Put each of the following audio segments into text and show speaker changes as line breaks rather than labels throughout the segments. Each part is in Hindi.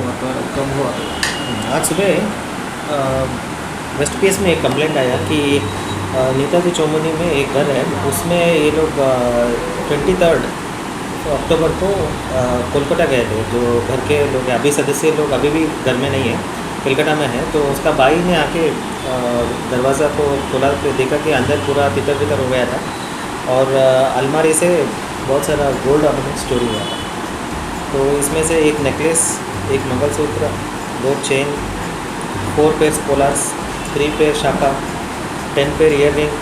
हुआ था, कब हुआ था?
आज सुबह वेस्ट पीएस में एक कंप्लेंट आया कि नेताजी चौमुनी में एक घर है, उसमें ये लोग 23 अक्टूबर को कोलकाता गए थे। जो घर के लोग हैं, अभी सदस्य लोग अभी भी घर में नहीं है, कलकत्ता में है। तो उसका भाई ने आके दरवाज़ा को खोला तो देखा कि अंदर पूरा तितर बितर हो गया था और अलमारी से बहुत सारा गोल्ड ऑर्नामेंट्स चोरी हुआ था। तो इसमें से एक नेकलेस, एक मंगलसूत्र, 2 चेन, 4 पेयर्स पोलार्स, 3 पेयर शाखा, 10 पेयर ईयर रिंग,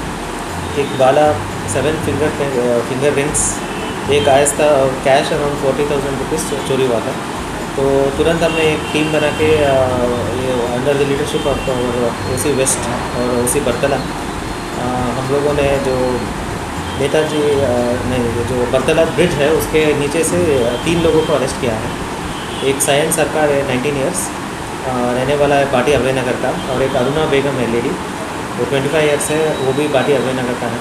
एक बाला, 7 फिंगर रिंग्स, एक आयस्ता और कैश अराउंड 40,000 रुपीज़ चोरी हुआ था। तो तुरंत हमने एक टीम बना के ये under the leadership of OC west और ओसी बरतला, हम लोगों ने जो नेताजी नहीं, जो बरतला ब्रिज है उसके नीचे से 3 लोगों को अरेस्ट किया है। एक सायन सरकार है, 19 ईयर्स, रहने वाला है बाटी अभयनगर का, और एक अरुणा बेगम है लेडी, वो 25 ईयर्स है, वो भी बाटी अभयनगर का है।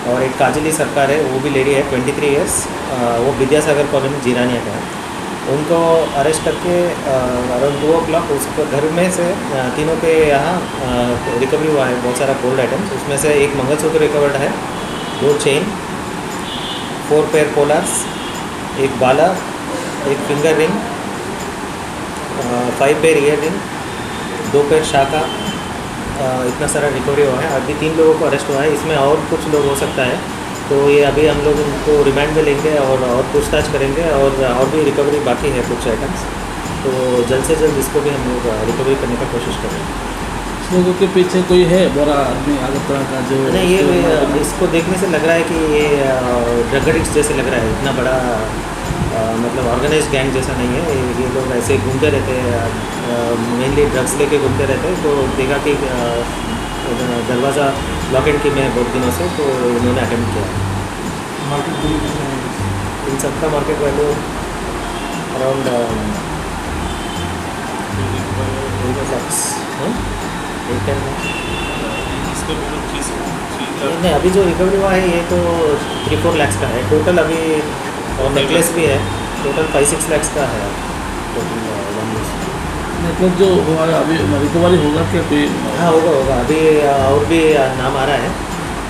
और एक काजली सरकार है, वो भी लेडी है, 23 ईयर्स, वो विद्यासागर कॉलोनी जीरानिया का है। उनको अरेस्ट करके अराउंड 2 o'clock उसको घर में से तीनों के यहाँ रिकवरी हुआ है बहुत सारा गोल्ड आइटम्स। उसमें से एक मंगलसूत्र रिकवर्ड है, 2 चेन, 4 पेयर पोलार्स, एक बाला, एक finger ring, 5 pair ear ring, 2 pair शाखा, इतना सारा रिकवरी हुआ है। अभी 3 लोगों को अरेस्ट हुआ है, इसमें और कुछ लोग हो सकता है। तो ये अभी हम लोग उनको रिमांड में लेंगे और पूछताछ करेंगे, और भी रिकवरी बाकी है कुछ आइटम्स, तो जल्द से जल्द इसको भी हम लोग रिकवरी करने का कोशिश करेंगे।
इस लोगों के पीछे कोई है बड़ा आदमी आगरतला का जो?
नहीं, ये इसको देखने से लग रहा है कि ये ड्रग एडिक्ट्स जैसे लग रहा है, इतना बड़ा मतलब ऑर्गेनाइज गैंग जैसा नहीं है। ये लोग ऐसे घूमते रहते हैं, मेनली ड्रग्स लेके घूमते रहते हैं। तो देखा कि दरवाज़ा लॉक एंड की में बहुत दिनों से, तो उन्होंने अटेम्प्ट किया।
मार्केट
इन सबका market value around 8 lakhs, 8-10 lakhs। नहीं, अभी जो रिकवरी हुआ है ये तो 3-4 lakhs का है टोटल अभी, और नेकलेस भी है, टोटल 5-6 lakhs का है टोटल।
मतलब जो हुआ है अभी रिकवरी होगा क्या कोई?
हाँ, होगा अभी, और भी नाम आ रहा है,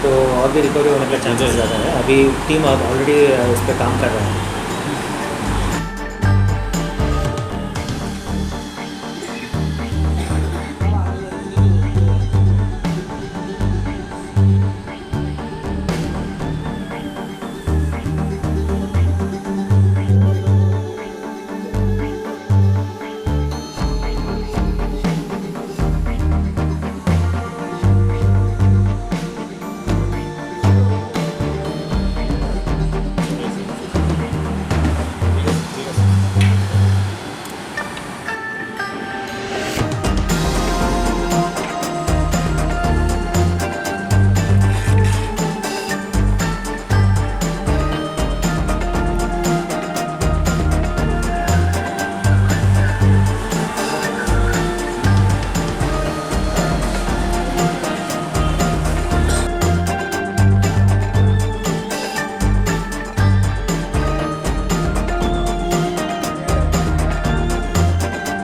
तो और भी रिकवरी होने का चांसेस ज़्यादा है। अभी टीम ऑलरेडी उस पर काम कर रहा है।